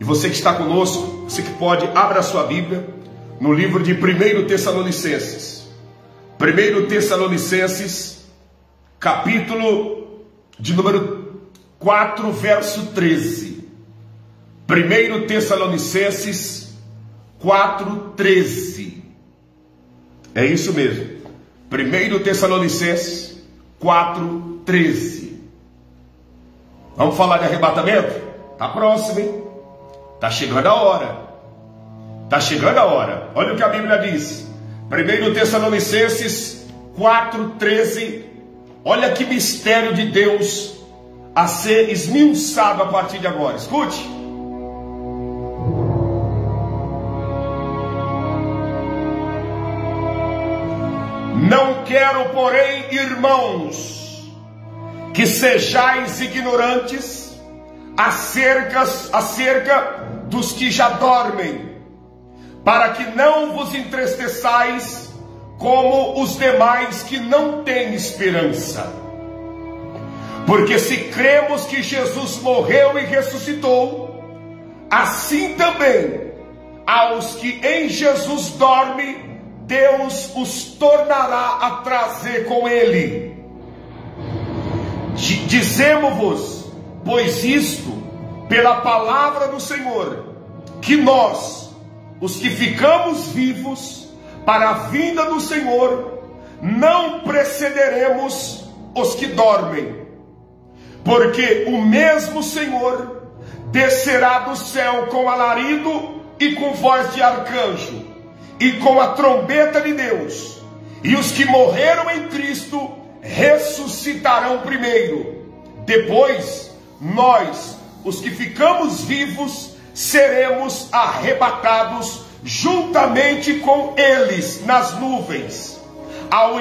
E você que está conosco, você que pode, abra a sua Bíblia no livro de 1 Tessalonicenses. 1 Tessalonicenses, capítulo de número 4, verso 13. 1 Tessalonicenses 4, 13. É isso mesmo. 1 Tessalonicenses 4, 13. Vamos falar de arrebatamento? Está próximo, hein? Está chegando a hora. Está chegando a hora. Olha o que a Bíblia diz. 1 Tessalonicenses 4, 13. Olha que mistério de Deus a ser esmiuçado a partir de agora. Escute. Não quero, porém, irmãos, que sejais ignorantes acerca dos que já dormem, para que não vos entristeçais como os demais que não têm esperança. Porque se cremos que Jesus morreu e ressuscitou, assim também aos que em Jesus dormem, Deus os tornará a trazer com ele. Dizemos-vos, pois isto, pela palavra do Senhor, que nós, os que ficamos vivos para a vinda do Senhor, não precederemos os que dormem. Porque o mesmo Senhor descerá do céu com alarido e com voz de arcanjo, e com a trombeta de Deus, e os que morreram em Cristo ressuscitarão primeiro. Depois, nós, os que ficamos vivos, seremos arrebatados juntamente com eles nas nuvens, ao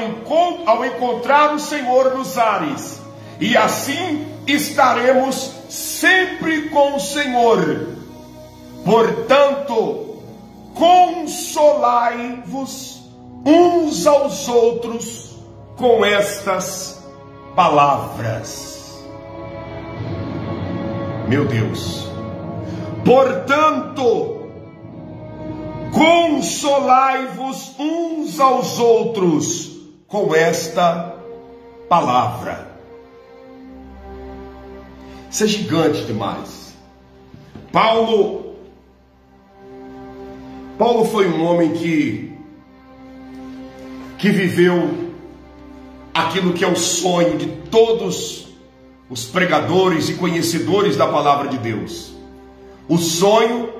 encontrar o Senhor nos ares, e assim estaremos sempre com o Senhor. Portanto, consolai-vos uns aos outros com estas palavras. Meu Deus. Portanto, consolai-vos uns aos outros com esta palavra. Isso é gigante demais. Paulo foi um homem que viveu aquilo que é o sonho de todos os pregadores e conhecedores da palavra de Deus. O sonho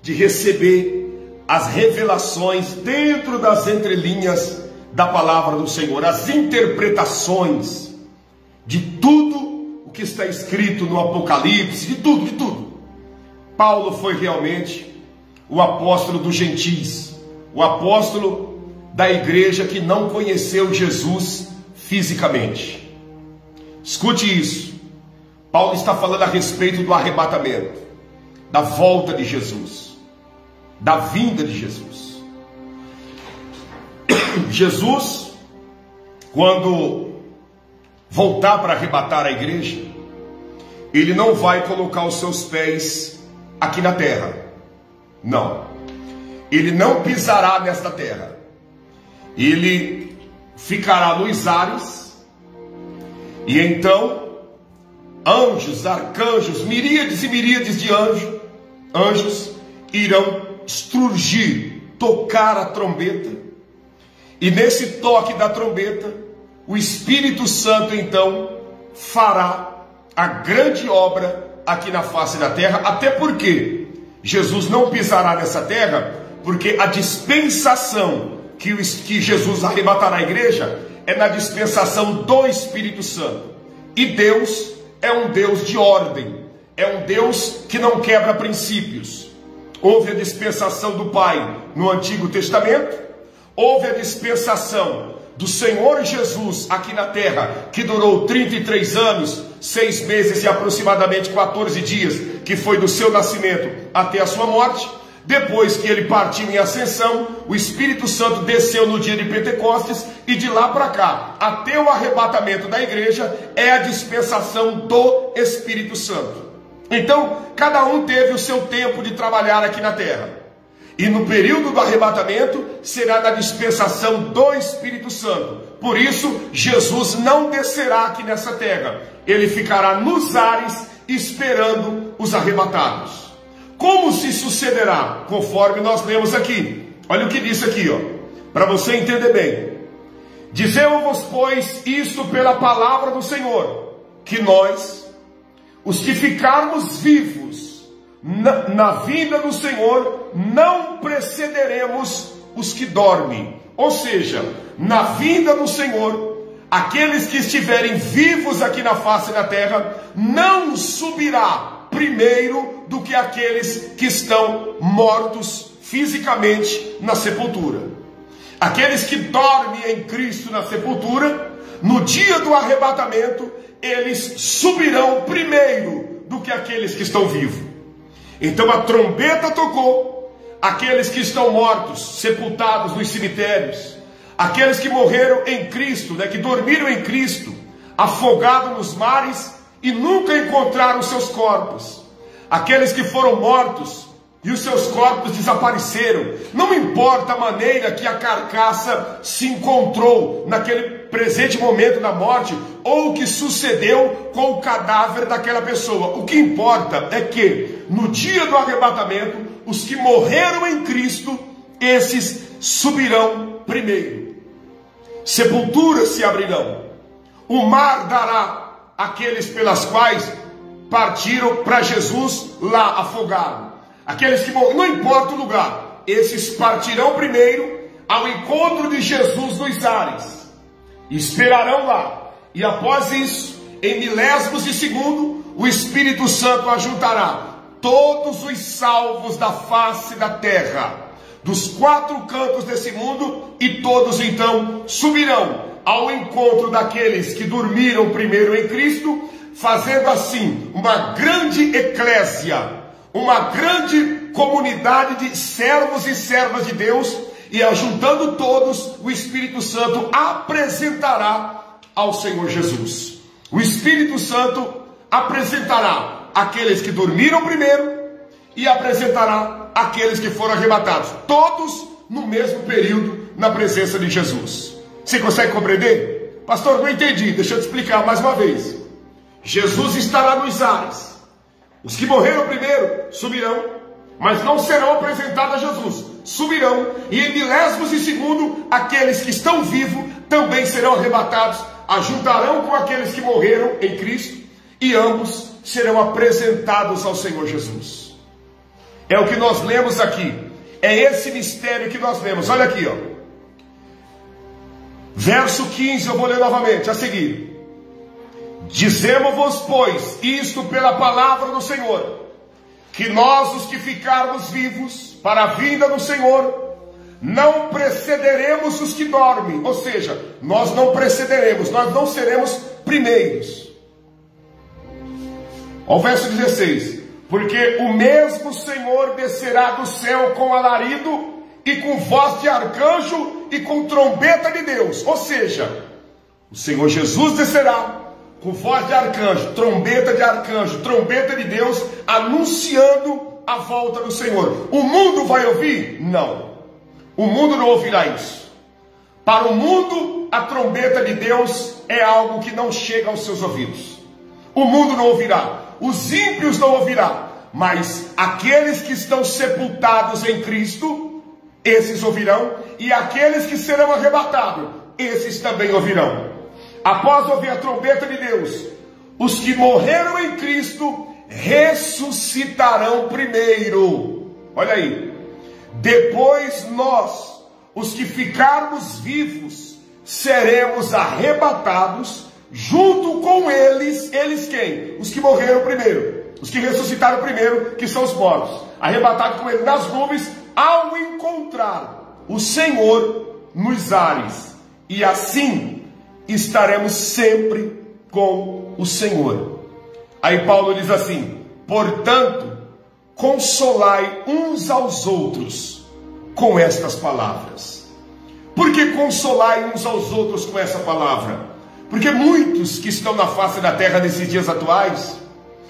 de receber as revelações dentro das entrelinhas da palavra do Senhor, as interpretações de tudo o que está escrito no Apocalipse, de tudo. Paulo foi realmente o apóstolo dos gentios, o apóstolo da igreja que não conheceu Jesus fisicamente. Escute isso. Paulo está falando a respeito do arrebatamento, da volta de Jesus, da vinda de Jesus. Jesus, quando voltar para arrebatar a igreja, ele não vai colocar os seus pés aqui na terra. Não, ele não pisará nesta terra. Ele ficará nos ares, e então anjos, arcanjos, miríades e miríades de anjos irão estrugir, tocar a trombeta, e nesse toque da trombeta, o Espírito Santo então fará a grande obra aqui na face da terra. Até porque Jesus não pisará nessa terra, porque a dispensação que Jesus arrebatará a igreja é na dispensação do Espírito Santo. E Deus é um Deus de ordem, é um Deus que não quebra princípios. Houve a dispensação do Pai no Antigo Testamento, houve a dispensação do Senhor Jesus aqui na terra, que durou 33 anos, 6 meses e aproximadamente 14 dias, que foi do seu nascimento até a sua morte. Depois que ele partiu em ascensão, o Espírito Santo desceu no dia de Pentecostes, e de lá para cá, até o arrebatamento da igreja, é a dispensação do Espírito Santo. Então, cada um teve o seu tempo de trabalhar aqui na terra. E no período do arrebatamento, será na dispensação do Espírito Santo. Por isso, Jesus não descerá aqui nessa terra. Ele ficará nos ares, esperando os arrebatados. Como se sucederá? Conforme nós lemos aqui. Olha o que diz aqui, para você entender bem. Dizemos-vos, pois, isto pela palavra do Senhor, que nós, os que ficarmos vivos na vinda do Senhor, não precederemos os que dormem. Ou seja, na vinda do Senhor, aqueles que estiverem vivos aqui na face da terra, não subirá primeiro do que aqueles que estão mortos fisicamente na sepultura. Aqueles que dormem em Cristo na sepultura, no dia do arrebatamento, eles subirão primeiro do que aqueles que estão vivos. Então a trombeta tocou, aqueles que estão mortos, sepultados nos cemitérios, aqueles que morreram em Cristo, que dormiram em Cristo, afogados nos mares e nunca encontraram seus corpos, aqueles que foram mortos e os seus corpos desapareceram, não importa a maneira que a carcaça se encontrou naquele presente momento da morte, ou o que sucedeu com o cadáver daquela pessoa. O que importa é que no dia do arrebatamento, os que morreram em Cristo, esses subirão primeiro. Sepulturas se abrirão, o mar dará aqueles pelas quais partiram para Jesus lá afogado. Aqueles que morreram, não importa o lugar, esses partirão primeiro ao encontro de Jesus nos ares. Esperarão lá, e após isso, em milésimos de segundo, o Espírito Santo ajuntará todos os salvos da face da terra, dos quatro cantos desse mundo, e todos então subirão ao encontro daqueles que dormiram primeiro em Cristo, fazendo assim uma grande eclésia, uma grande comunidade de servos e servas de Deus, e ajuntando todos, o Espírito Santo apresentará ao Senhor Jesus. O Espírito Santo apresentará aqueles que dormiram primeiro e apresentará aqueles que foram arrebatados, todos no mesmo período na presença de Jesus. Você consegue compreender? Pastor, não entendi, deixa eu te explicar mais uma vez. Jesus estará nos ares. Os que morreram primeiro subirão, mas não serão apresentados a Jesus. Subirão, e em milésimos de segundo, aqueles que estão vivos também serão arrebatados, ajuntarão com aqueles que morreram em Cristo, e ambos serão apresentados ao Senhor Jesus. É o que nós lemos aqui, é esse mistério que nós lemos. Olha aqui, verso 15, eu vou ler novamente, a seguir. Dizemos-vos, pois, isto pela palavra do Senhor, que nós, os que ficarmos vivos para a vinda do Senhor, não precederemos os que dormem. Ou seja, nós não precederemos, nós não seremos primeiros. Ao verso 16. Porque o mesmo Senhor descerá do céu com alarido, e com voz de arcanjo, e com trombeta de Deus. Ou seja, o Senhor Jesus descerá com voz de arcanjo, trombeta de Deus, anunciando a volta do Senhor. O mundo vai ouvir? Não. O mundo não ouvirá isso. Para o mundo, a trombeta de Deus é algo que não chega aos seus ouvidos. O mundo não ouvirá. Os ímpios não ouvirão. Mas aqueles que estão sepultados em Cristo, esses ouvirão. E aqueles que serão arrebatados, esses também ouvirão. Após ouvir a trombeta de Deus, os que morreram em Cristo ressuscitarão primeiro. Olha aí. Depois nós, os que ficarmos vivos, seremos arrebatados junto com eles. Eles quem? Os que morreram primeiro. Os que ressuscitaram primeiro, que são os mortos. Arrebatados com ele nas nuvens, ao encontrar o Senhor nos ares. E assim estaremos sempre com o Senhor. Aí Paulo diz assim: portanto, consolai uns aos outros com estas palavras. Por que consolai uns aos outros com essa palavra? Porque muitos que estão na face da terra nesses dias atuais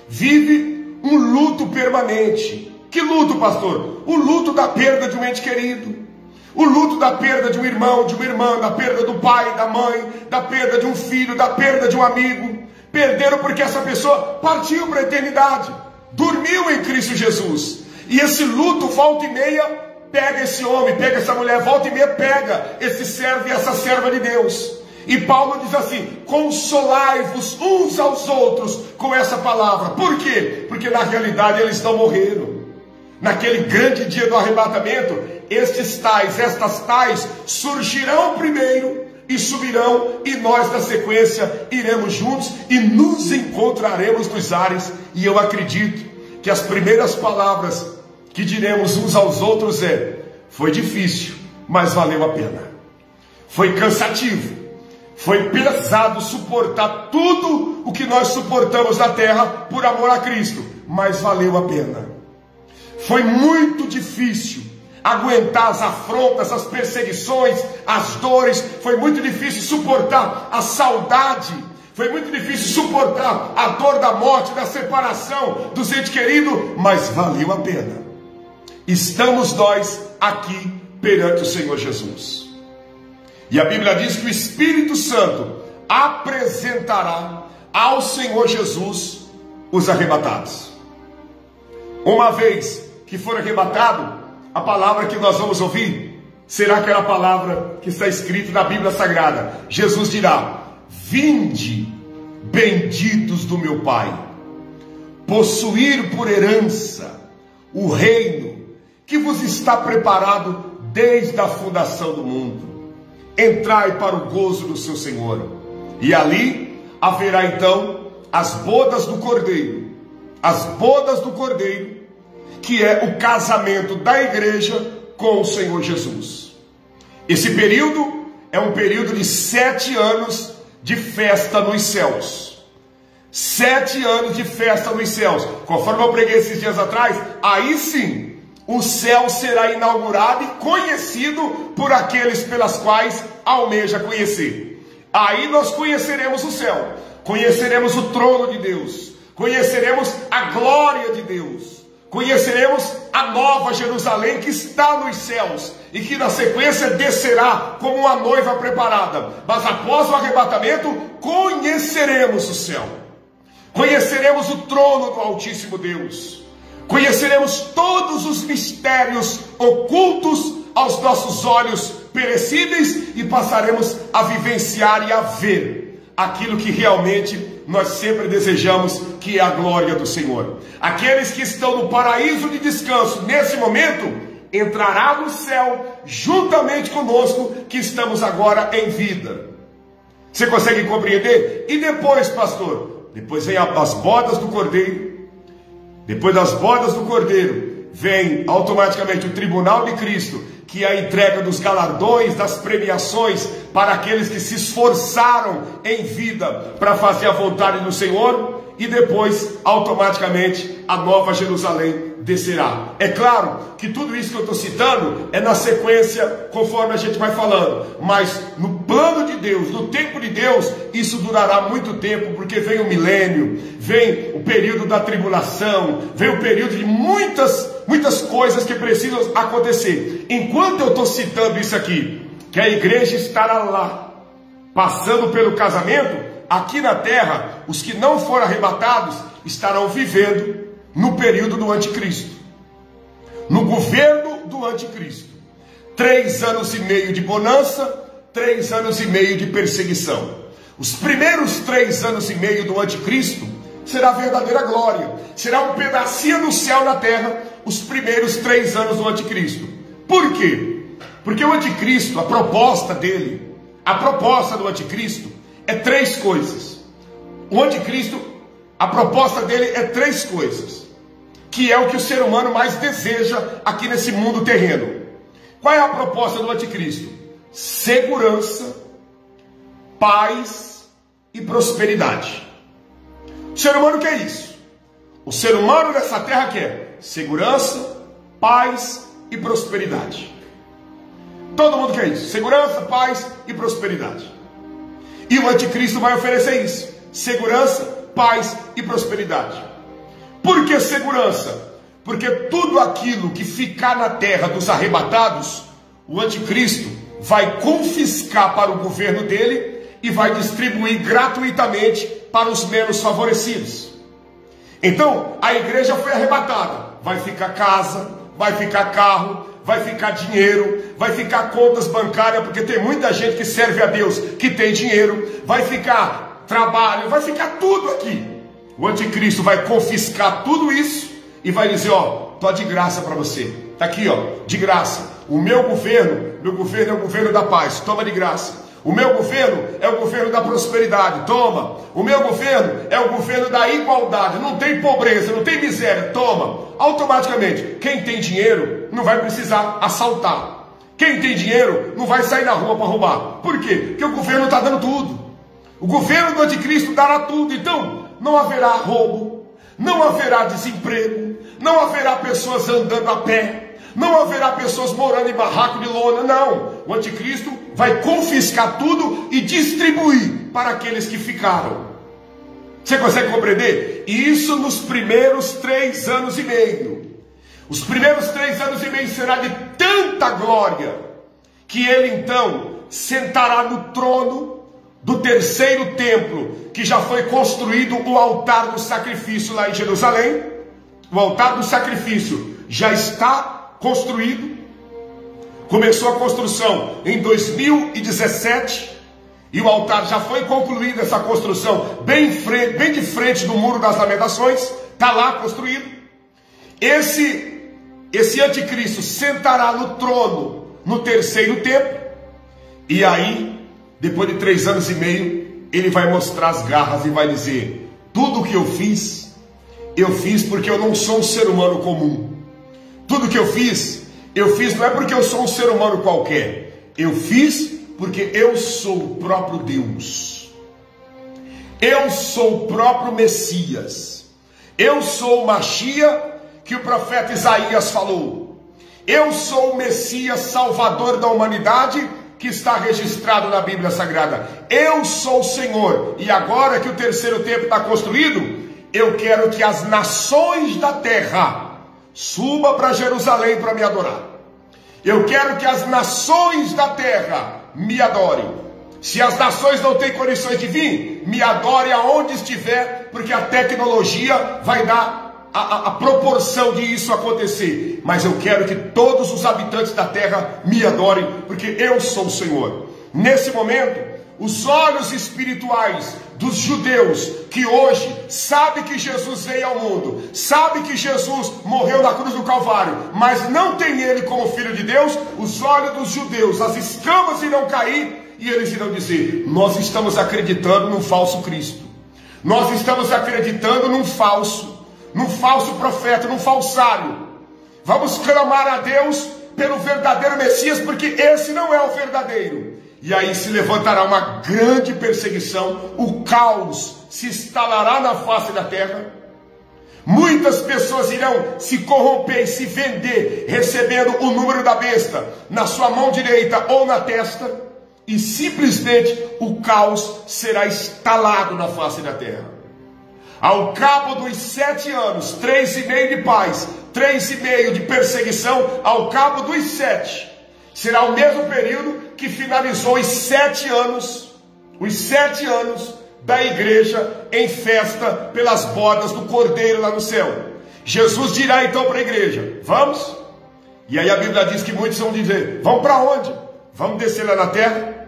vivem um luto permanente. Que luto, pastor? O luto da perda de um ente querido, o luto da perda de um irmão, de uma irmã, da perda do pai, da mãe, da perda de um filho, da perda de um amigo. Perderam porque essa pessoa partiu para a eternidade, dormiu em Cristo Jesus. E esse luto, volta e meia, pega esse homem, pega essa mulher, volta e meia pega esse servo e essa serva de Deus. E Paulo diz assim: consolai-vos uns aos outros com essa palavra. Por quê? Porque na realidade eles não morreram. Naquele grande dia do arrebatamento, estas tais surgirão primeiro e subirão, e nós na sequência iremos juntos e nos encontraremos nos ares. E eu acredito que as primeiras palavras que diremos uns aos outros foi difícil, mas valeu a pena. Foi cansativo, foi pesado suportar tudo o que nós suportamos na terra por amor a Cristo, mas valeu a pena. Foi muito difícil aguentar as afrontas, as perseguições, as dores. Foi muito difícil suportar a saudade. Foi muito difícil suportar a dor da morte, da separação dos entes queridos, mas valeu a pena. Estamos nós aqui perante o Senhor Jesus. E a Bíblia diz que o Espírito Santo apresentará ao Senhor Jesus os arrebatados. Uma vez que for arrebatado, a palavra que nós vamos ouvir será aquela palavra que está escrita na Bíblia Sagrada. Jesus dirá: vinde, benditos do meu Pai, possuir por herança o reino que vos está preparado desde a fundação do mundo. Entrai para o gozo do seu Senhor. E ali haverá então as bodas do Cordeiro. As bodas do Cordeiro, que é o casamento da igreja com o Senhor Jesus. Esse período é um período de 7 anos de festa nos céus. 7 anos de festa nos céus. Conforme eu preguei esses dias atrás, aí sim, o céu será inaugurado e conhecido por aqueles pelas quais almeja conhecer. Aí nós conheceremos o céu, conheceremos o trono de Deus, conheceremos a glória de Deus, conheceremos a nova Jerusalém que está nos céus e que na sequência descerá como uma noiva preparada. Mas após o arrebatamento, conheceremos o céu, conheceremos o trono do Altíssimo Deus, conheceremos todos os mistérios ocultos aos nossos olhos perecíveis e passaremos a vivenciar e a ver aquilo que realmente nós sempre desejamos, que é a glória do Senhor. Aqueles que estão no paraíso de descanso nesse momento, entrará no céu juntamente conosco que estamos agora em vida. Você consegue compreender? E depois, pastor? Depois vem as bodas do Cordeiro. Depois das bodas do Cordeiro, vem automaticamente o tribunal de Cristo, que é a entrega dos galardões, das premiações para aqueles que se esforçaram em vida para fazer a vontade do Senhor. E depois, automaticamente, a nova Jerusalém descerá. É claro que tudo isso que eu estou citando é na sequência, conforme a gente vai falando. Mas no plano de Deus, no tempo de Deus, isso durará muito tempo, porque vem o milênio, vem o período da tribulação, vem o período de muitas coisas que precisam acontecer. Enquanto eu estou citando isso aqui, que a igreja estará lá, passando pelo casamento, aqui na terra, os que não foram arrebatados estarão vivendo no período do anticristo, no governo do anticristo. 3 anos e meio de bonança, 3 anos e meio de perseguição. Os primeiros 3 anos e meio do anticristo será a verdadeira glória, será um pedacinho do céu na terra, os primeiros 3 anos do anticristo. Por quê? Porque o anticristo, a proposta do anticristo é 3 coisas. O anticristo, a proposta dele é 3 coisas, que é o que o ser humano mais deseja aqui nesse mundo terreno. Qual é a proposta do anticristo? Segurança, paz e prosperidade. O ser humano quer isso. O ser humano nessa terra quer segurança, paz e prosperidade. Todo mundo quer isso: segurança, paz e prosperidade. E o anticristo vai oferecer isso: segurança, paz e prosperidade. Por que segurança? Porque tudo aquilo que ficar na terra dos arrebatados, o anticristo vai confiscar para o governo dele e vai distribuir gratuitamente para os menos favorecidos. Então, a igreja foi arrebatada. Vai ficar casa, vai ficar carro, vai ficar dinheiro, vai ficar contas bancárias, porque tem muita gente que serve a Deus que tem dinheiro, vai ficar trabalho, vai ficar tudo aqui. O anticristo vai confiscar tudo isso e vai dizer, ó, tô de graça para você. Tá aqui, ó, de graça. O meu governo é o governo da paz, toma de graça. O meu governo é o governo da prosperidade, toma. O meu governo é o governo da igualdade, não tem pobreza, não tem miséria, toma. Automaticamente, quem tem dinheiro não vai precisar assaltar. Quem tem dinheiro não vai sair na rua para roubar. Por quê? Porque o governo está dando tudo. O governo do anticristo dará tudo. Então, não haverá roubo, não haverá desemprego, não haverá pessoas andando a pé, não haverá pessoas morando em barraco de lona, não. O anticristo vai confiscar tudo e distribuir para aqueles que ficaram. Você consegue compreender? Isso nos primeiros 3 anos e meio. Os primeiros 3 anos e meio será de tanta glória, que ele então sentará no trono do terceiro templo, que já foi construído o altar do sacrifício lá em Jerusalém. O altar do sacrifício já está construído, começou a construção em 2017, e o altar já foi concluído, essa construção, bem de frente do Muro das Lamentações, está lá construído. Esse anticristo sentará no trono no terceiro templo, e aí, depois de 3 anos e meio, ele vai mostrar as garras e vai dizer, tudo o que eu fiz porque eu não sou um ser humano comum. Tudo que eu fiz não é porque eu sou um ser humano qualquer. Eu fiz porque eu sou o próprio Deus. Eu sou o próprio Messias. Eu sou o Mashiach que o profeta Isaías falou. Eu sou o Messias Salvador da humanidade que está registrado na Bíblia Sagrada. Eu sou o Senhor. E agora que o terceiro templo está construído, eu quero que as nações da terra suba para Jerusalém para me adorar. Eu quero que as nações da terra me adorem. Se as nações não têm condições de vir, me adorem aonde estiver, porque a tecnologia vai dar a proporção de isso acontecer. Mas eu quero que todos os habitantes da terra me adorem, porque eu sou o Senhor. Nesse momento, os olhos espirituais dos judeus que hoje sabem que Jesus veio ao mundo, sabem que Jesus morreu na cruz do Calvário, mas não tem ele como Filho de Deus, os olhos dos judeus, as escamas irão cair e eles irão dizer, nós estamos acreditando num falso Cristo, nós estamos acreditando num falso profeta, num falsário. Vamos clamar a Deus pelo verdadeiro Messias, porque esse não é o verdadeiro. E aí se levantará uma grande perseguição, o caos se instalará na face da terra, muitas pessoas irão se corromper e se vender, recebendo o número da besta na sua mão direita ou na testa, e simplesmente o caos será instalado na face da terra. Ao cabo dos 7 anos, 3,5 de paz, 3,5 de perseguição, ao cabo dos 7, será o mesmo período que finalizou os 7 anos da igreja em festa pelas bodas do Cordeiro lá no céu. Jesus dirá então para a igreja, vamos? E aí a Bíblia diz que muitos vão dizer, vamos para onde? Vamos descer lá na terra?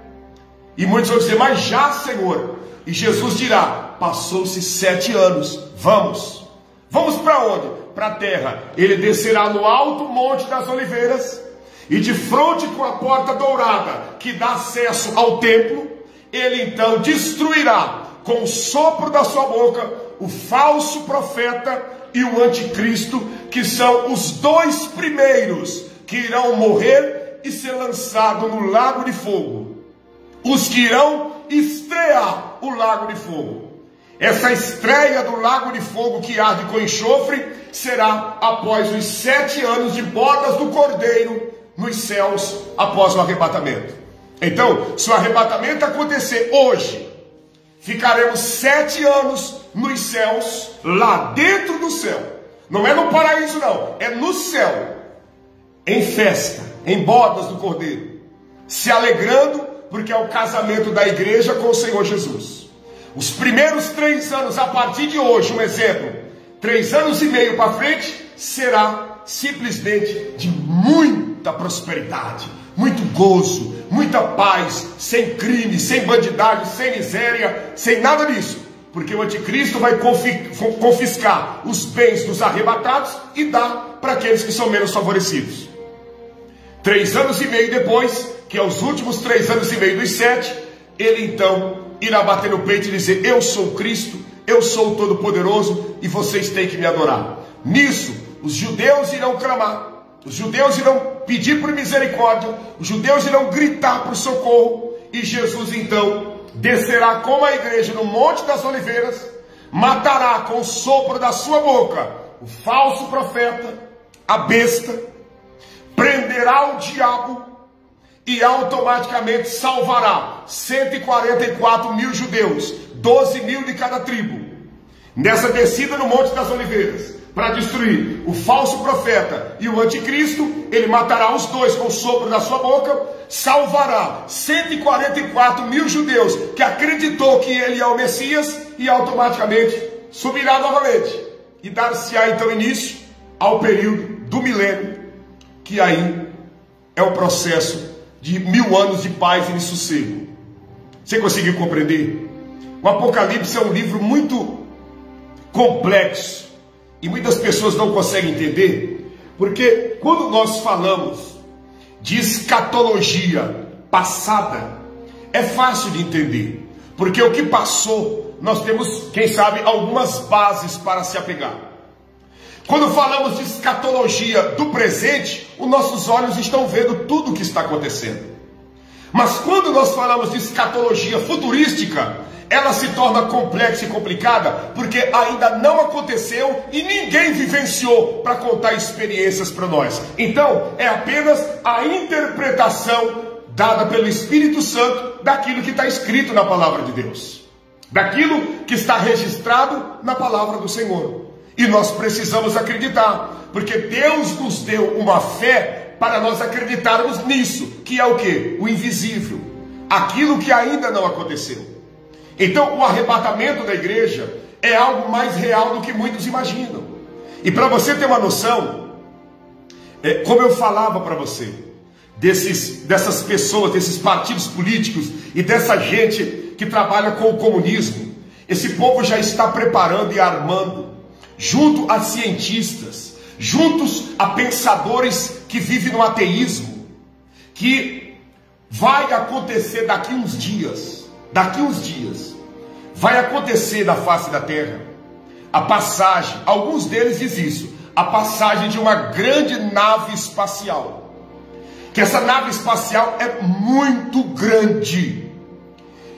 E muitos vão dizer, mas já, Senhor. E Jesus dirá, passou-se 7 anos, vamos. Vamos para onde? Para a terra. Ele descerá no alto monte das oliveiras, e de frente com a porta dourada que dá acesso ao templo, ele então destruirá com o sopro da sua boca o falso profeta e o anticristo, que são os 2 primeiros que irão morrer e ser lançados no lago de fogo. Os que irão estrear o lago de fogo. Essa estreia do lago de fogo que arde com enxofre será após os 7 anos de bodas do Cordeiro nos céus após o arrebatamento. Então, se o arrebatamento acontecer hoje, ficaremos 7 anos nos céus, lá dentro do céu. Não é no paraíso não, é no céu. Em festa, em bodas do Cordeiro. Se alegrando, porque é o casamento da igreja com o Senhor Jesus. Os primeiros 3 anos, a partir de hoje, um exemplo, 3 anos e meio para frente, será simplesmente de muita prosperidade, muito gozo, muita paz, sem crime, sem bandidagem, sem miséria, sem nada disso. Porque o anticristo vai confiscar os bens dos arrebatados e dar para aqueles que são menos favorecidos. 3 anos e meio depois, que é os últimos 3 anos e meio dos 7, ele então irá bater no peito e dizer: eu sou Cristo, eu sou o Todo-Poderoso e vocês têm que me adorar. Nisso, os judeus irão clamar, os judeus irão pedir por misericórdia, os judeus irão gritar por socorro, e Jesus então descerá com a igreja no Monte das Oliveiras, matará com o sopro da sua boca o falso profeta, a besta, prenderá o diabo e automaticamente salvará 144 mil judeus, 12 mil de cada tribo, nessa descida no Monte das Oliveiras, para destruir o falso profeta e o anticristo. Ele matará os dois com o sopro da sua boca, salvará 144 mil judeus que acreditou que ele é o Messias, e automaticamente subirá novamente, e dar-se-á então início ao período do milênio, que aí é o processo de 1000 anos de paz e de sossego. Você conseguiu compreender? O Apocalipse é um livro muito complexo e muitas pessoas não conseguem entender, porque quando nós falamos de escatologia passada, é fácil de entender, porque o que passou, nós temos, quem sabe, algumas bases para se apegar. Quando falamos de escatologia do presente, os nossos olhos estão vendo tudo o que está acontecendo. Mas quando nós falamos de escatologia futurística, ela se torna complexa e complicada, porque ainda não aconteceu e ninguém vivenciou para contar experiências para nós. Então, é apenas a interpretação dada pelo Espírito Santo daquilo que está escrito na palavra de Deus, daquilo que está registrado na palavra do Senhor. E nós precisamos acreditar, porque Deus nos deu uma fé para nós acreditarmos nisso, que é o quê? O invisível, aquilo que ainda não aconteceu. Então, o arrebatamento da igreja é algo mais real do que muitos imaginam. E para você ter uma noção, como eu falava para você, dessas pessoas, desses partidos políticos e dessa gente que trabalha com o comunismo, esse povo já está preparando e armando, junto a cientistas, juntos a pensadores que vivem no ateísmo, que vai acontecer daqui uns dias, vai acontecer da face da terra a passagem, alguns deles dizem isso, a passagem de uma grande nave espacial, que essa nave espacial é muito grande,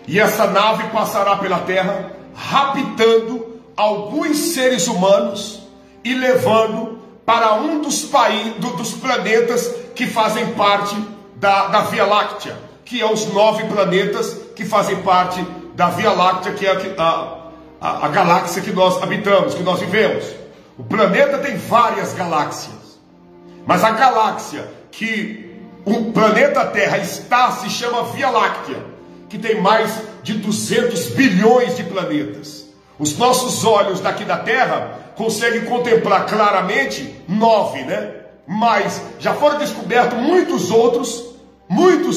e essa nave passará pela terra, raptando alguns seres humanos e levando para um dos planetas que fazem parte da Via Láctea, que é os 9 planetas que fazem parte da Via Láctea, que é a galáxia que nós habitamos, que nós vivemos. O planeta tem várias galáxias, mas a galáxia que o planeta Terra está se chama Via Láctea, que tem mais de 200 bilhões de planetas. Os nossos olhos daqui da Terra conseguem contemplar claramente 9, né? Mas já foram descobertos muitos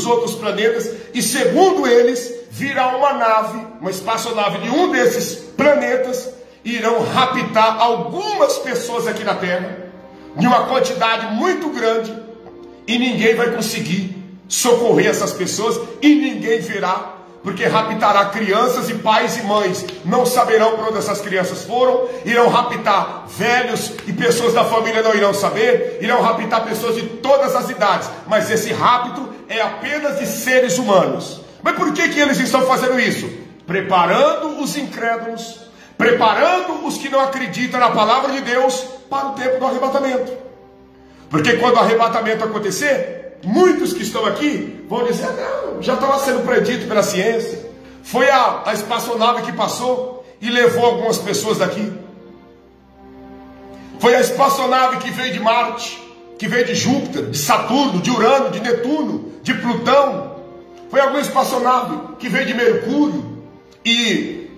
outros planetas, e segundo eles, virá uma nave, uma espaçonave de um desses planetas, e irão raptar algumas pessoas aqui na Terra, de uma quantidade muito grande, e ninguém vai conseguir socorrer essas pessoas, e ninguém verá, porque raptará crianças, e pais e mães não saberão para onde essas crianças foram, irão raptar velhos, e pessoas da família não irão saber, irão raptar pessoas de todas as idades, mas esse rapto é apenas de seres humanos. Mas por que eles estão fazendo isso? Preparando os incrédulos, preparando os que não acreditam na palavra de Deus para o tempo do arrebatamento. Porque quando o arrebatamento acontecer, muitos que estão aqui vão dizer: não, já estava sendo predito pela ciência, Foi a espaçonave que passou e levou algumas pessoas daqui. Foi a espaçonave que veio de Marte, que veio de Júpiter, de Saturno, de Urano, de Netuno, de Plutão. Foi alguma espaçonave que veio de Mercúrio e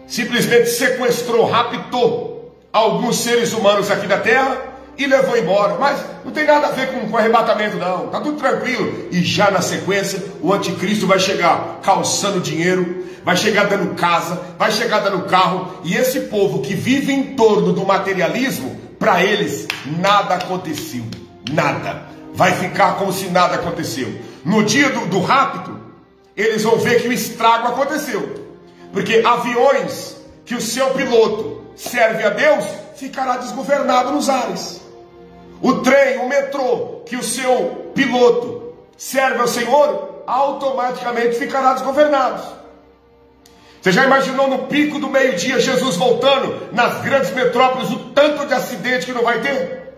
simplesmente sequestrou, raptou alguns seres humanos aqui da Terra e levou embora. Mas não tem nada a ver com arrebatamento, não. Está tudo tranquilo. E já na sequência, o anticristo vai chegar calçando dinheiro, vai chegar dando casa, vai chegar dando carro. E esse povo que vive em torno do materialismo, para eles nada aconteceu. Nada. Vai ficar como se nada aconteceu. No dia do rapto, eles vão ver que o estrago aconteceu. Porque aviões que o seu piloto serve a Deus, ficará desgovernado nos ares. O trem, o metrô, que o seu piloto serve ao Senhor, automaticamente ficará desgovernado. Você já imaginou no pico do meio-dia Jesus voltando nas grandes metrópoles, o tanto de acidente que não vai ter?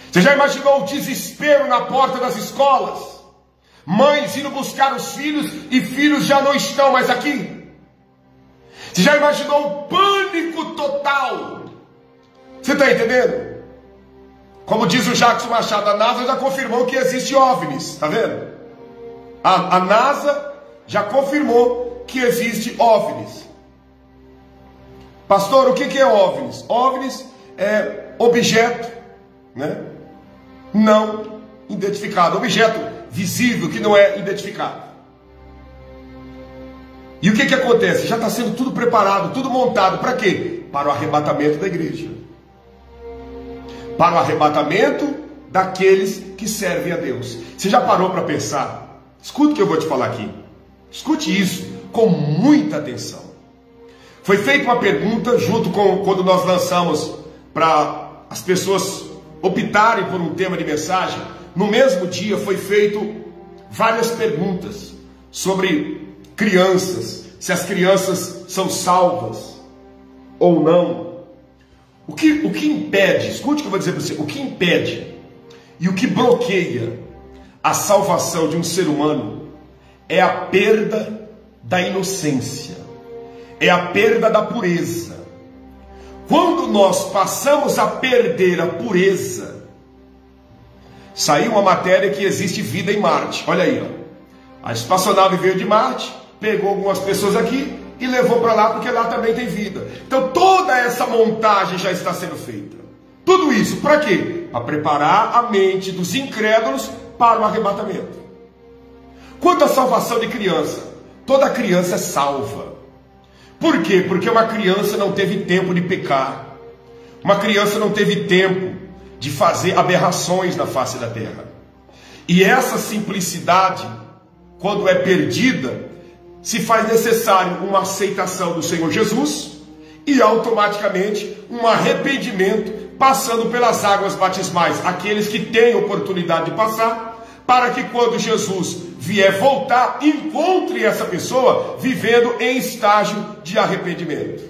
Você já imaginou o desespero na porta das escolas? Mães indo buscar os filhos e filhos já não estão mais aqui? Você já imaginou o pânico total? Você está entendendo? Como diz o Jackson Machado, a NASA já confirmou que existe OVNIs, está vendo? A NASA já confirmou que existe OVNIs. Pastor, o que é OVNIs? OVNIs é objeto, né? Não identificado, objeto visível que não é identificado. E o que acontece? Já está sendo tudo preparado, tudo montado, para quê? Para o arrebatamento da igreja. Para o arrebatamento daqueles que servem a Deus. Você já parou para pensar? Escuta o que eu vou te falar aqui. Escute isso com muita atenção. Foi feita uma pergunta junto com quando nós lançamos para as pessoas optarem por um tema de mensagem. No mesmo dia foi feito várias perguntas sobre crianças, se as crianças são salvas ou não. O que impede, escute o que eu vou dizer para você, o que impede e o que bloqueia a salvação de um ser humano é a perda da inocência, é a perda da pureza. Quando nós passamos a perder a pureza, saiu uma matéria que existe vida em Marte. Olha aí, ó. A espaçonave veio de Marte, pegou algumas pessoas aqui e levou para lá, porque lá também tem vida. Então toda essa montagem já está sendo feita. Tudo isso para quê? Para preparar a mente dos incrédulos para o arrebatamento. Quanto à salvação de criança, toda criança é salva. Por quê? Porque uma criança não teve tempo de pecar. Uma criança não teve tempo de fazer aberrações na face da terra. E essa simplicidade, quando é perdida, se faz necessário uma aceitação do Senhor Jesus e automaticamente um arrependimento, passando pelas águas batismais, aqueles que têm oportunidade de passar, para que quando Jesus vier voltar, encontre essa pessoa vivendo em estágio de arrependimento.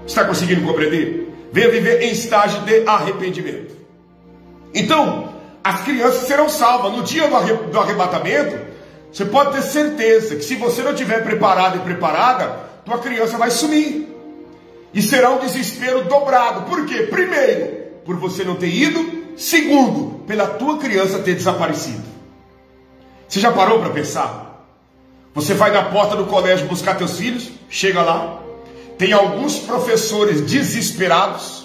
Está conseguindo compreender? Venha viver em estágio de arrependimento. Então, as crianças serão salvas. No dia do arrebatamento, você pode ter certeza que se você não estiver preparado e preparada, tua criança vai sumir. E será um desespero dobrado. Por quê? Primeiro, por você não ter ido. Segundo, pela tua criança ter desaparecido. Você já parou para pensar? Você vai na porta do colégio buscar teus filhos, chega lá, tem alguns professores desesperados,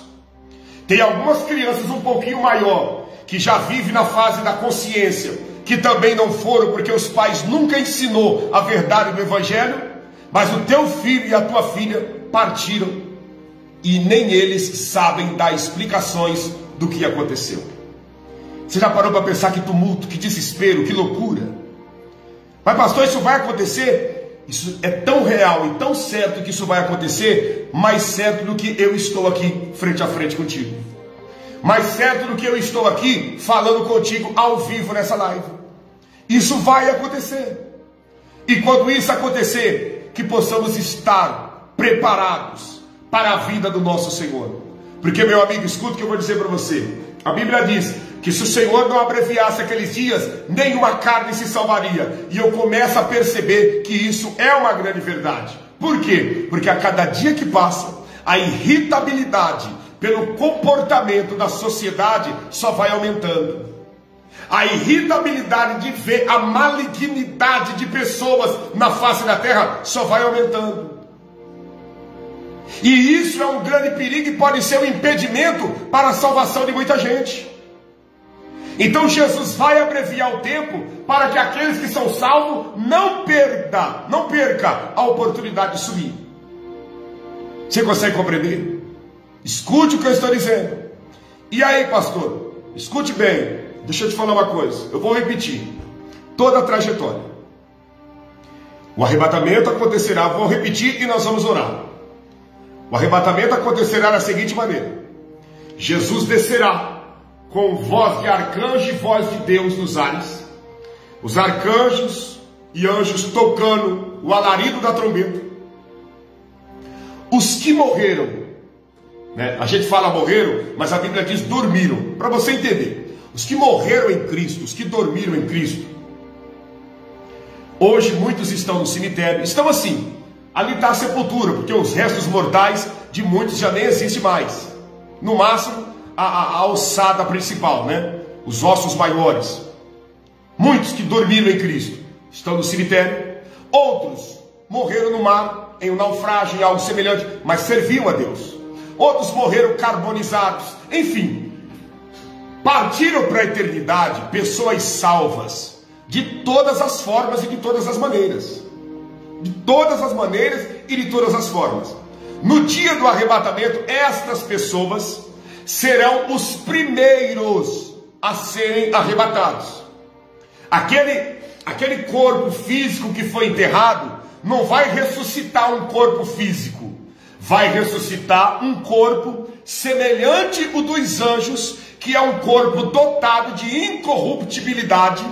tem algumas crianças um pouquinho maior, que já vivem na fase da consciência, que também não foram porque os pais nunca ensinou a verdade do Evangelho, mas o teu filho e a tua filha partiram e nem eles sabem dar explicações do que aconteceu. Você já parou para pensar que tumulto, que desespero, que loucura? Mas pastor, isso vai acontecer? Isso é tão real e tão certo que isso vai acontecer, mais certo do que eu estou aqui frente a frente contigo. Mais certo do que eu estou aqui falando contigo ao vivo nessa live. Isso vai acontecer. E quando isso acontecer, que possamos estar preparados para a vida do nosso Senhor. Porque, meu amigo, escuta o que eu vou dizer para você. A Bíblia diz que se o Senhor não abreviasse aqueles dias, nenhuma carne se salvaria. E eu começo a perceber que isso é uma grande verdade. Por quê? Porque a cada dia que passa, a irritabilidade pelo comportamento da sociedade só vai aumentando. A irritabilidade de ver a malignidade de pessoas na face da terra só vai aumentando. E isso é um grande perigo e pode ser um impedimento para a salvação de muita gente. Então Jesus vai abreviar o tempo para que aqueles que são salvos não perca a oportunidade de subir. Você consegue compreender? Escute o que eu estou dizendo. E aí, pastor? Escute bem. Deixa eu te falar uma coisa. Eu vou repetir toda a trajetória. O arrebatamento acontecerá. Vou repetir e nós vamos orar. O arrebatamento acontecerá da seguinte maneira: Jesus descerá com voz de arcanjo e voz de Deus nos ares. Os arcanjos e anjos tocando o alarido da trombeta. Os que morreram, né? A gente fala morreram, mas a Bíblia diz dormiram. Para você entender, os que morreram em Cristo, os que dormiram em Cristo. Hoje muitos estão no cemitério, estão assim. Ali está a sepultura, porque os restos mortais de muitos já nem existem mais. No máximo, a alçada principal, né? Os ossos maiores. Muitos que dormiram em Cristo estão no cemitério. Outros morreram no mar, em um naufrágio, em algo semelhante, mas serviam a Deus. Outros morreram carbonizados. Enfim, partiram para a eternidade pessoas salvas, de todas as formas e de todas as maneiras. De todas as maneiras e de todas as formas. No dia do arrebatamento, estas pessoas serão os primeiros a serem arrebatados. Aquele corpo físico que foi enterrado não vai ressuscitar um corpo físico, vai ressuscitar um corpo semelhante ao dos anjos, que é um corpo dotado de incorruptibilidade.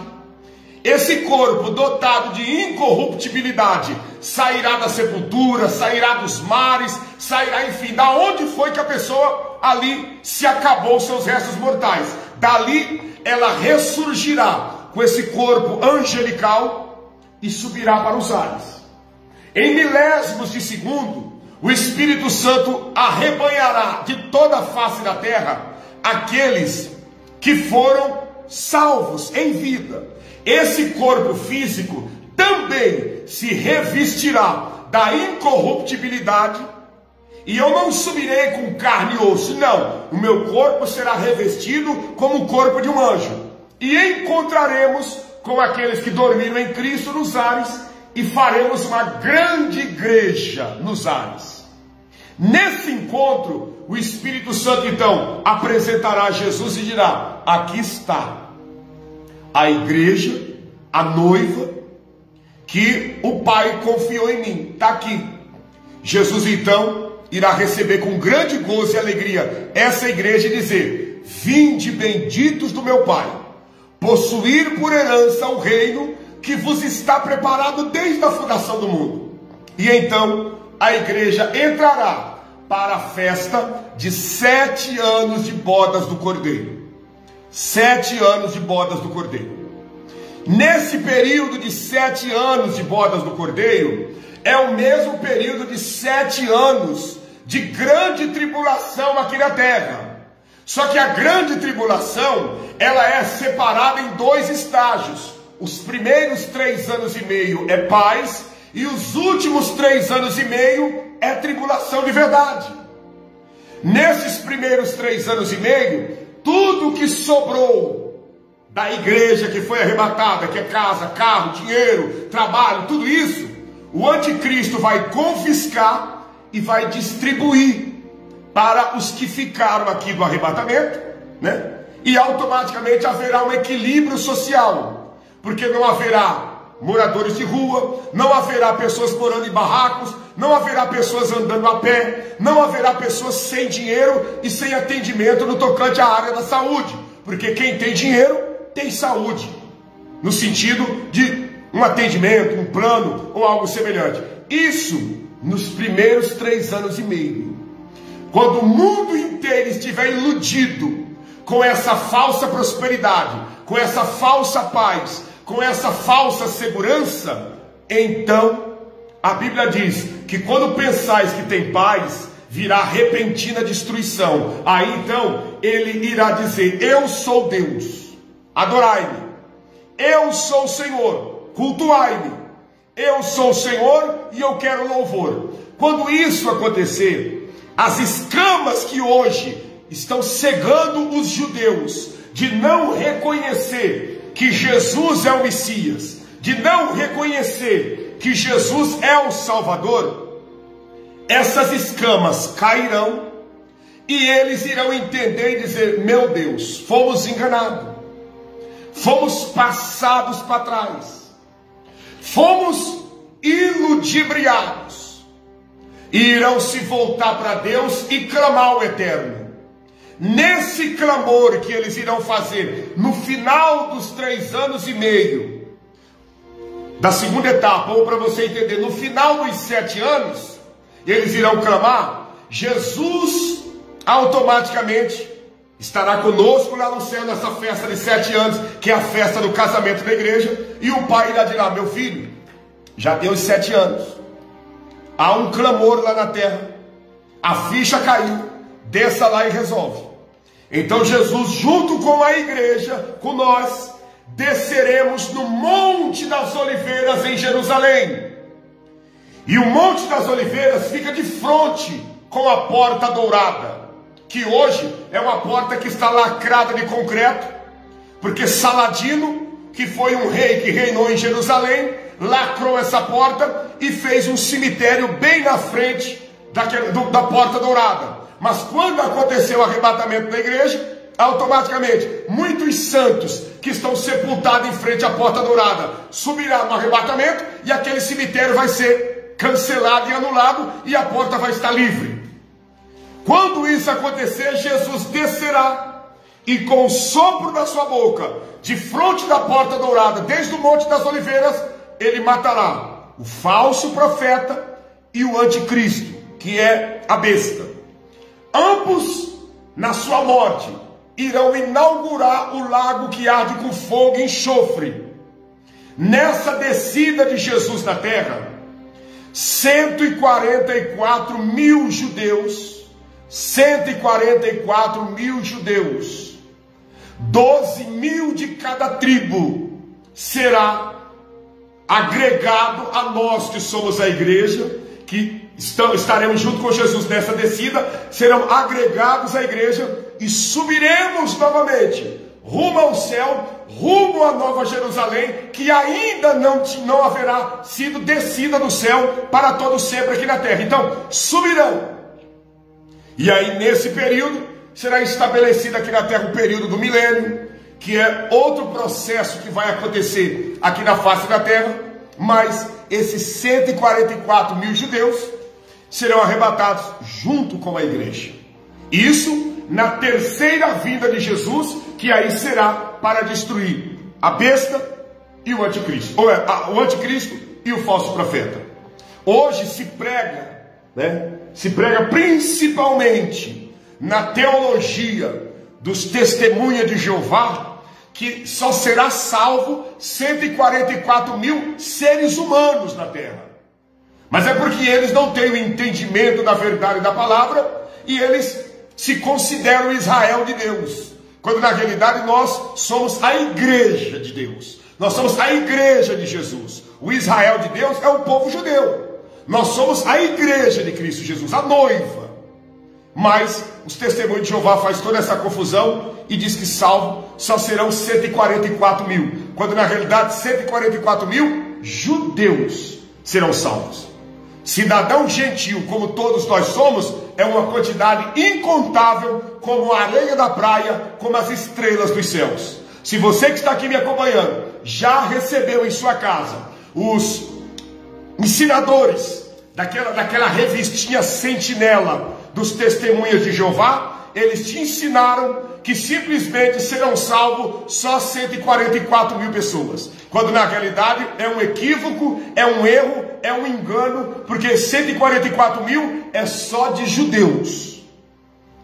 Esse corpo dotado de incorruptibilidade sairá da sepultura, sairá dos mares, sairá, enfim, da onde foi que a pessoa ali se acabou os seus restos mortais. Dali ela ressurgirá com esse corpo angelical e subirá para os ares. Em milésimos de segundo, o Espírito Santo arrebanhará de toda a face da terra aqueles que foram salvos em vida. Esse corpo físico também se revestirá da incorruptibilidade. E eu não subirei com carne e osso, não. O meu corpo será revestido como o corpo de um anjo. E encontraremos com aqueles que dormiram em Cristo nos ares, e faremos uma grande igreja nos ares. Nesse encontro, o Espírito Santo então apresentará Jesus e dirá: aqui está a igreja, a noiva, que o Pai confiou em mim. Está aqui. Jesus então irá receber com grande gozo e alegria essa igreja e dizer: vinde benditos do meu Pai, possuir por herança o reino que vos está preparado desde a fundação do mundo. E então a igreja entrará para a festa de 7 anos de bodas do Cordeiro. 7 anos de bodas do Cordeiro. Nesse período de 7 anos de bodas do Cordeiro, é o mesmo período de 7 anos de grande tribulação aqui na terra. Só que a grande tribulação, ela é separada em 2 estágios. Os primeiros 3 anos e meio é paz, e os últimos 3 anos e meio é tribulação de verdade. Nesses primeiros 3 anos e meio, tudo que sobrou da igreja que foi arrebatada, que é casa, carro, dinheiro, trabalho, tudo isso, o anticristo vai confiscar e vai distribuir para os que ficaram aqui do arrebatamento, né? E automaticamente haverá um equilíbrio social, porque não haverá moradores de rua, não haverá pessoas morando em barracos, não haverá pessoas andando a pé, não haverá pessoas sem dinheiro e sem atendimento no tocante à área da saúde, porque quem tem dinheiro tem saúde, no sentido de um atendimento, um plano ou algo semelhante. Isso nos primeiros 3 anos e meio. Quando o mundo inteiro estiver iludido com essa falsa prosperidade, com essa falsa paz, com essa falsa segurança, então a Bíblia diz que quando pensais que tem paz, virá repentina destruição. Aí então ele irá dizer: eu sou Deus, adorai-me. Eu sou o Senhor, cultuai-me. Eu sou o Senhor e eu quero louvor. Quando isso acontecer, as escamas que hoje estão cegando os judeus de não reconhecer que Jesus é o Messias, de não reconhecer que Jesus é o Salvador, essas escamas cairão e eles irão entender e dizer: meu Deus, fomos enganados, fomos passados para trás, fomos iludibriados, e irão se voltar para Deus e clamar o Eterno. Nesse clamor que eles irão fazer no final dos 3 anos e meio da segunda etapa, ou para você entender, no final dos 7 anos, eles irão clamar, Jesus automaticamente estará conosco lá no céu nessa festa de 7 anos, que é a festa do casamento da igreja, e o pai irá dizer: meu filho, já deu os 7 anos, há um clamor lá na terra, a ficha caiu, desça lá e resolve. Então Jesus, junto com a igreja, com nós, desceremos no Monte das Oliveiras em Jerusalém. E o Monte das Oliveiras fica de frente com a Porta Dourada, que hoje é uma porta que está lacrada de concreto, porque Saladino, que foi um rei que reinou em Jerusalém, lacrou essa porta e fez um cemitério bem na frente da Porta Dourada. Mas quando aconteceu o arrebatamento da igreja, automaticamente muitos santos que estão sepultados em frente à Porta Dourada subirão no arrebatamento, e aquele cemitério vai ser cancelado e anulado, e a porta vai estar livre. Quando isso acontecer, Jesus descerá, e com o sopro da sua boca, de frente da Porta Dourada, desde o Monte das Oliveiras, ele matará o falso profeta e o anticristo, que é a besta. Ambos, na sua morte, irão inaugurar o lago que arde com fogo e enxofre. Nessa descida de Jesus na terra, 144 mil judeus, 144 mil judeus, 12 mil de cada tribo, será agregado a nós que somos a igreja, que estaremos junto com Jesus nessa descida, serão agregados à igreja e subiremos novamente rumo ao céu, rumo à Nova Jerusalém, que ainda não haverá sido descida do céu para todo sempre aqui na terra. Então, subirão. E aí, nesse período, será estabelecido aqui na terra o período do milênio, que é outro processo que vai acontecer aqui na face da terra. Mas esses 144 mil judeus serão arrebatados junto com a igreja. Isso na terceira vinda de Jesus, que aí será para destruir a besta e o anticristo, ou o anticristo e o falso profeta. Hoje se prega, se prega principalmente na teologia dos testemunhas de Jeová, que só será salvo 144 mil seres humanos na terra. Mas é porque eles não têm o entendimento da verdade da palavra, e eles se consideram Israel de Deus, quando na realidade nós somos a igreja de Deus, nós somos a igreja de Jesus. O Israel de Deus é o povo judeu, nós somos a igreja de Cristo Jesus, a noiva. Mas os testemunhos de Jeová faz toda essa confusão e diz que salvo só serão 144 mil, quando na realidade 144 mil judeus serão salvos. Cidadão gentil, como todos nós somos, é uma quantidade incontável, como a areia da praia, como as estrelas dos céus. Se você que está aqui me acompanhando já recebeu em sua casa os ensinadores daquela revistinha sentinela dos testemunhas de Jeová, eles te ensinaram que simplesmente serão salvos só 144 mil pessoas, quando na realidade é um equívoco, é um erro, é um engano, porque 144 mil é só de judeus,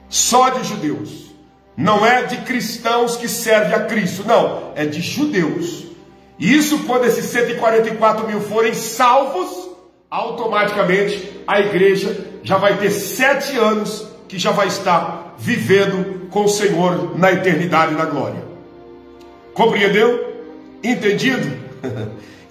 só de judeus. não é de cristãos que servem a Cristo, não, é de judeus. E isso, quando esses 144 mil forem salvos, automaticamente a igreja já vai ter 7 anos que já vai estar vivendo com o Senhor na eternidade e na glória. Compreendeu? Entendido?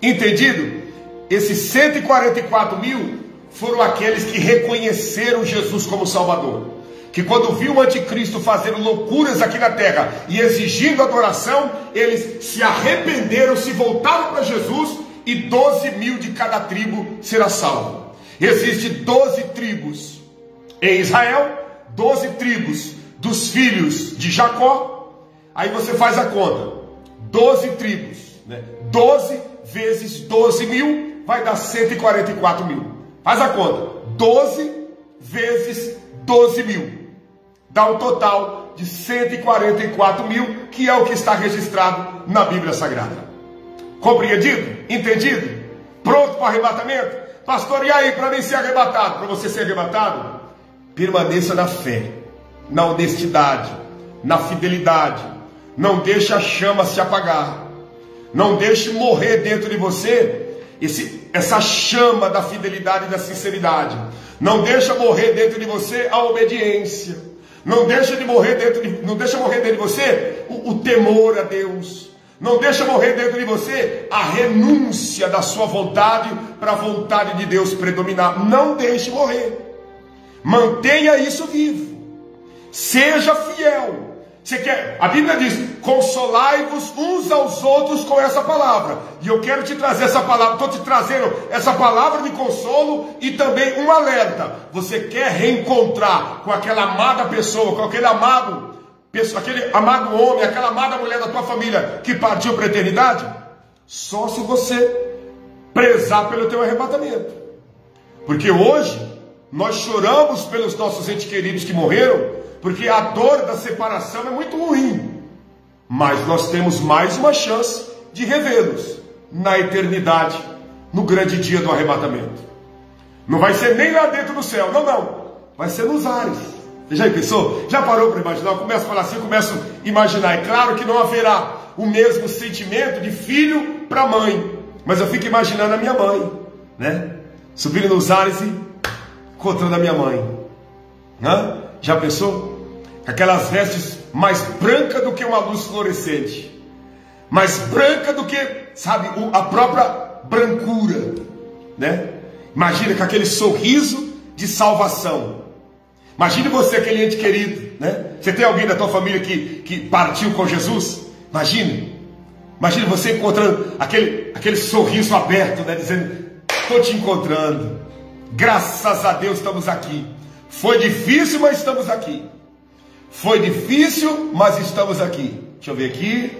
Entendido? Esses 144 mil foram aqueles que reconheceram Jesus como Salvador, que quando viu o anticristo fazendo loucuras aqui na terra e exigindo adoração, eles se arrependeram, se voltaram para Jesus, e 12 mil de cada tribo será salvo. Existem 12 tribos em Israel, 12 tribos dos filhos de Jacó. Aí você faz a conta, 12 tribos, né? 12 vezes 12 mil vai dar 144 mil. Faz a conta, 12 vezes 12 mil dá um total de 144 mil, que é o que está registrado na Bíblia Sagrada. Compreendido? Entendido? Pronto para o arrebatamento? Pastor, e aí, para mim ser arrebatado? Para você ser arrebatado, permaneça na fé, na honestidade, na fidelidade. Não deixe a chama se apagar. Não deixe morrer dentro de você essa chama da fidelidade e da sinceridade. Não deixe morrer dentro de você a obediência. Não deixa morrer dentro de você o temor a Deus. Não deixa morrer dentro de você a renúncia da sua vontade para a vontade de Deus predominar. Não deixe morrer. Mantenha isso vivo. Seja fiel. A Bíblia diz: consolai-vos uns aos outros com essa palavra. E eu quero te trazer essa palavra. Estou te trazendo essa palavra de consolo e também um alerta. Você quer reencontrar com aquela amada pessoa, com aquele amado homem, aquela amada mulher da tua família que partiu para a eternidade? Só se você prezar pelo teu arrebatamento. Porque hoje nós choramos pelos nossos entes queridos que morreram, porque a dor da separação é muito ruim. Mas nós temos mais uma chance de revê-los na eternidade, no grande dia do arrebatamento. Não vai ser nem lá dentro do céu, não. Vai ser nos ares. Você já pensou? Já parou para imaginar? Eu começo a falar assim, eu começo a imaginar. É claro que não haverá o mesmo sentimento de filho para mãe, mas eu fico imaginando a minha mãe, né? Subindo nos ares e encontrando a minha mãe. Hã? Já pensou? Aquelas vestes mais brancas do que uma luz fluorescente, mais branca do que, sabe, a própria brancura, né? Imagina com aquele sorriso de salvação. Imagine você, aquele ente querido, né? Você tem alguém da tua família que partiu com Jesus? Imagine você encontrando aquele sorriso aberto, né? Dizendo: estou te encontrando, graças a Deus estamos aqui. Foi difícil, mas estamos aqui. Foi difícil, mas estamos aqui. Deixa eu ver aqui.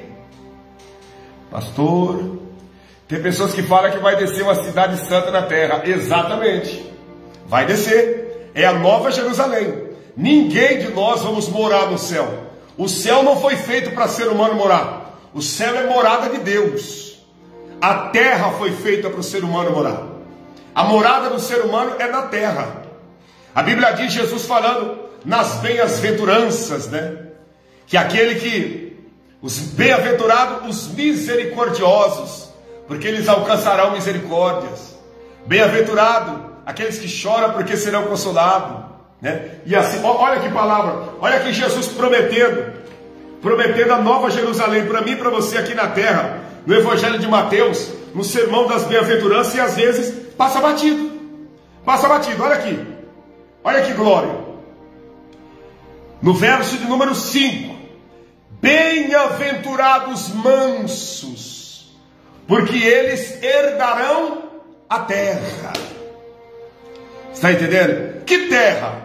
Pastor, tem pessoas que falam que vai descer uma cidade santa na terra. Exatamente. Vai descer. É a Nova Jerusalém. Ninguém de nós vamos morar no céu. O céu não foi feito para ser humano morar. O céu é morada de Deus. A terra foi feita para o ser humano morar. A morada do ser humano é na terra. A Bíblia diz, Jesus falando nas bem-aventuranças, né? Que os bem-aventurados, os misericordiosos, porque eles alcançarão misericórdias. Bem-aventurado aqueles que choram, porque serão consolados, né? E assim, olha que palavra, olha que Jesus prometendo a Nova Jerusalém para mim e para você aqui na terra, no Evangelho de Mateus, no sermão das bem-aventuranças, e às vezes passa batido, olha aqui. Olha que glória. No verso de número 5. Bem-aventurados mansos, porque eles herdarão a terra. Está entendendo? Que terra?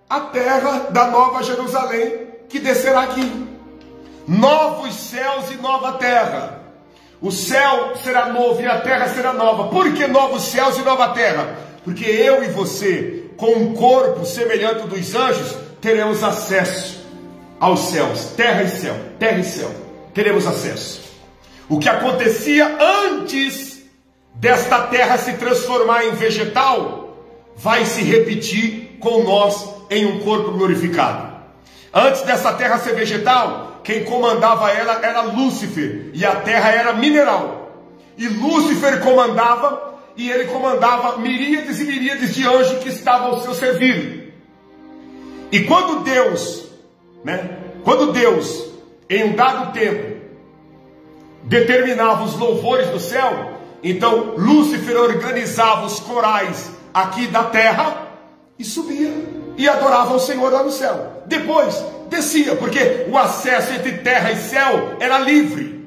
A terra da Nova Jerusalém, que descerá aqui. Novos céus e nova terra. O céu será novo e a terra será nova. Por que novos céus e nova terra? Porque eu e você, com um corpo semelhante ao dos anjos, teremos acesso aos céus. Terra e céu. Teremos acesso. O que acontecia antes desta terra se transformar em vegetal, vai se repetir com nós em um corpo glorificado. Antes dessa terra ser vegetal, quem comandava ela era Lúcifer, e a terra era mineral. E Lúcifer comandava, e ele comandava miríades e miríades de anjos que estavam ao seu serviço. E quando Deus, em um dado tempo, determinava os louvores do céu, então Lúcifer organizava os corais aqui da terra e subia e adorava o Senhor lá no céu. Depois descia, porque o acesso entre terra e céu era livre.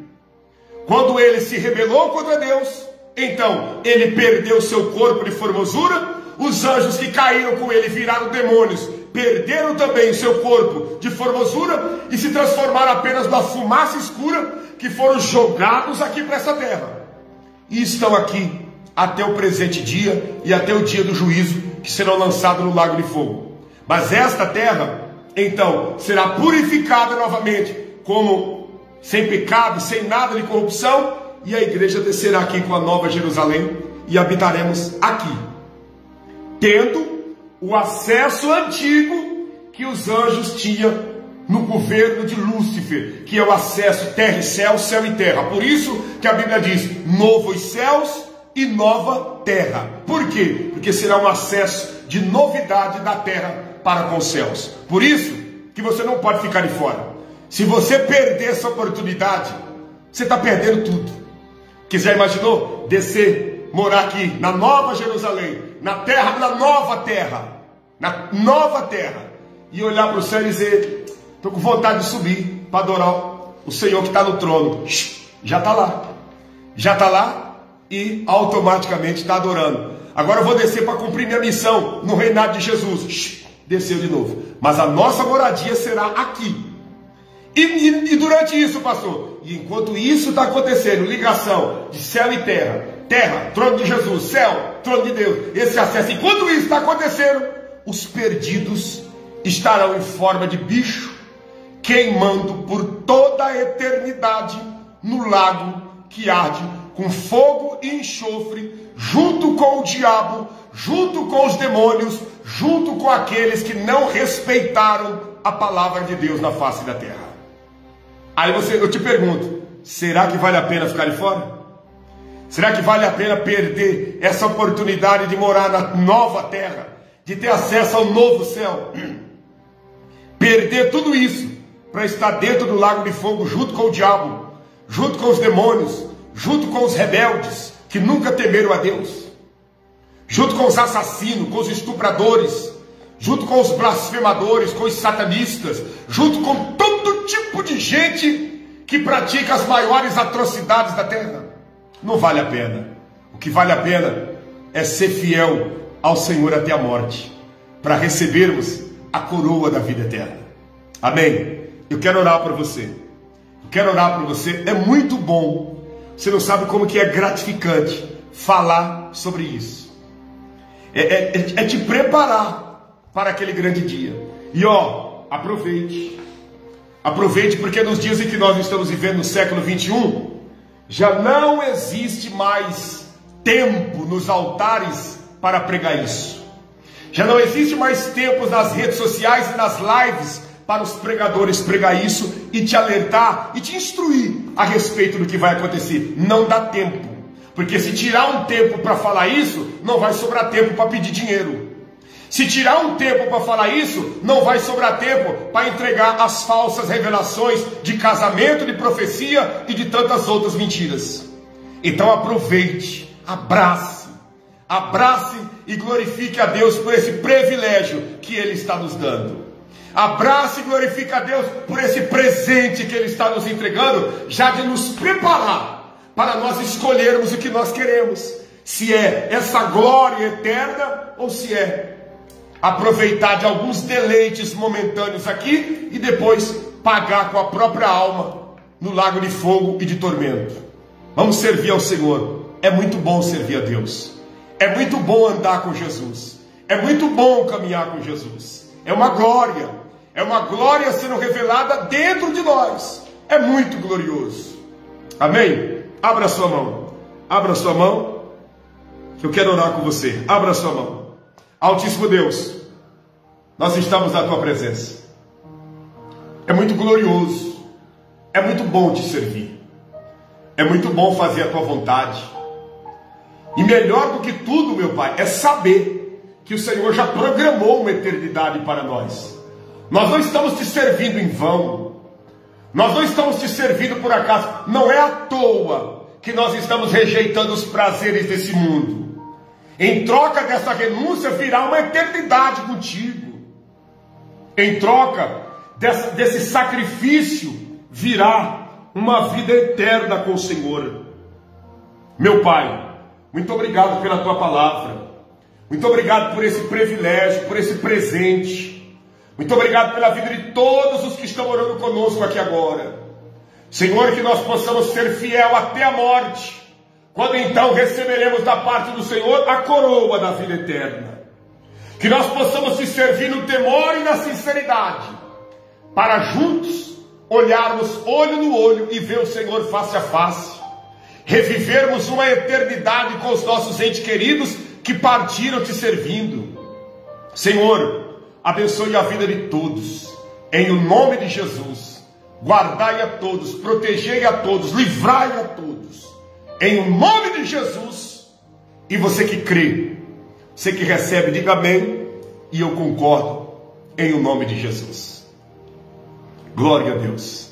Quando ele se rebelou contra Deus, então ele perdeu seu corpo de formosura. Os anjos que caíram com ele viraram demônios, perderam também o seu corpo de formosura e se transformaram apenas numa fumaça escura, que foram jogados aqui para essa terra. E estão aqui até o presente dia e até o dia do juízo, que serão lançados no lago de fogo. Mas esta terra, então, será purificada novamente, como sem pecado, sem nada de corrupção, e a igreja descerá aqui com a nova Jerusalém e habitaremos aqui, tendo o acesso antigo que os anjos tinham no governo de Lúcifer, que é o acesso terra e céu, céu e terra. Por isso que a Bíblia diz: novos céus e nova terra. Por quê? Porque será um acesso de novidade da terra para com os céus. Por isso que você não pode ficar de fora. Se você perder essa oportunidade, você está perdendo tudo. Que já imaginou descer, morar aqui na nova Jerusalém, na terra, na nova terra, e olhar para o céu e dizer: estou com vontade de subir para adorar o Senhor que está no trono. Já está lá e automaticamente está adorando. Agora eu vou descer para cumprir minha missão no reinado de Jesus. Desceu de novo. Mas a nossa moradia será aqui. E durante isso, pastor, e enquanto isso está acontecendo, ligação de céu e terra, terra, trono de Jesus, céu, trono de Deus, esse acesso, enquanto isso está acontecendo, os perdidos estarão em forma de bicho, queimando por toda a eternidade no lago que arde com fogo e enxofre, junto com o diabo, junto com os demônios, junto com aqueles que não respeitaram a palavra de Deus na face da terra. Aí eu te pergunto: será que vale a pena ficar de fora? Será que vale a pena perder essa oportunidade de morar na nova terra, de ter acesso ao novo céu? Perder tudo isso para estar dentro do lago de fogo junto com o diabo, junto com os demônios, junto com os rebeldes que nunca temeram a Deus, junto com os assassinos, com os estupradores, junto com os blasfemadores, com os satanistas, junto com todo tipo de gente que pratica as maiores atrocidades da terra? Não vale a pena. O que vale a pena é ser fiel ao Senhor até a morte, para recebermos a coroa da vida eterna. Amém? Eu quero orar para você. É muito bom. Você não sabe como que é gratificante falar sobre isso. É te preparar para aquele grande dia. E aproveite. Aproveite, porque nos dias em que nós estamos vivendo no século 21, já não existe mais tempo nos altares para pregar isso. Já não existe mais tempo nas redes sociais e nas lives para os pregadores pregar isso e te alertar e te instruir a respeito do que vai acontecer. Não dá tempo, porque se tirar um tempo para falar isso, não vai sobrar tempo para pedir dinheiro. Se tirar um tempo para falar isso, não vai sobrar tempo para entregar as falsas revelações de casamento, de profecia e de tantas outras mentiras. Então aproveite, abrace e glorifique a Deus por esse privilégio que Ele está nos dando. Abrace e glorifique a Deus por esse presente que Ele está nos entregando, já de nos preparar para nós escolhermos o que nós queremos. Se é essa glória eterna ou se é aproveitar de alguns deleites momentâneos aqui e depois pagar com a própria alma no lago de fogo e de tormento. Vamos servir ao Senhor. É muito bom servir a Deus. É muito bom andar com Jesus. É muito bom caminhar com Jesus. É uma glória sendo revelada dentro de nós. É muito glorioso. Amém? Abra sua mão, que eu quero orar com você. Abra sua mão. Altíssimo Deus, nós estamos na Tua presença. É muito glorioso. É muito bom te servir. É muito bom fazer a tua vontade. E melhor do que tudo, meu Pai, é saber que o Senhor já programou uma eternidade para nós. Nós não estamos te servindo em vão. Nós não estamos te servindo por acaso. Não é à toa que nós estamos rejeitando os prazeres desse mundo. Em troca dessa renúncia virá uma eternidade contigo. Em troca desse sacrifício virá uma vida eterna com o Senhor. Meu Pai, muito obrigado pela tua palavra. Muito obrigado por esse privilégio, por esse presente. Muito obrigado pela vida de todos os que estão orando conosco aqui agora. Senhor, que nós possamos ser fiel até a morte, quando então receberemos da parte do Senhor a coroa da vida eterna. Que nós possamos te servir no temor e na sinceridade, para juntos olharmos olho no olho e ver o Senhor face a face, revivermos uma eternidade com os nossos entes queridos que partiram te servindo. Senhor, abençoe a vida de todos, em o nome de Jesus. Guardai a todos, protegei a todos, livrai a todos, em o nome de Jesus. E você que crê, você que recebe, diga amém, e eu concordo, em o nome de Jesus. Glória a Deus.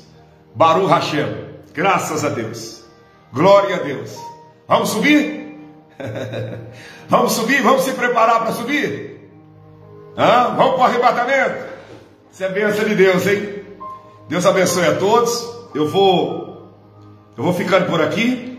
Baruch Hashem. Graças a Deus. Glória a Deus. Vamos subir? Vamos subir? Vamos se preparar para subir? Vamos para o arrebatamento? Isso é bênção de Deus, hein? Deus abençoe a todos. Eu vou ficando por aqui.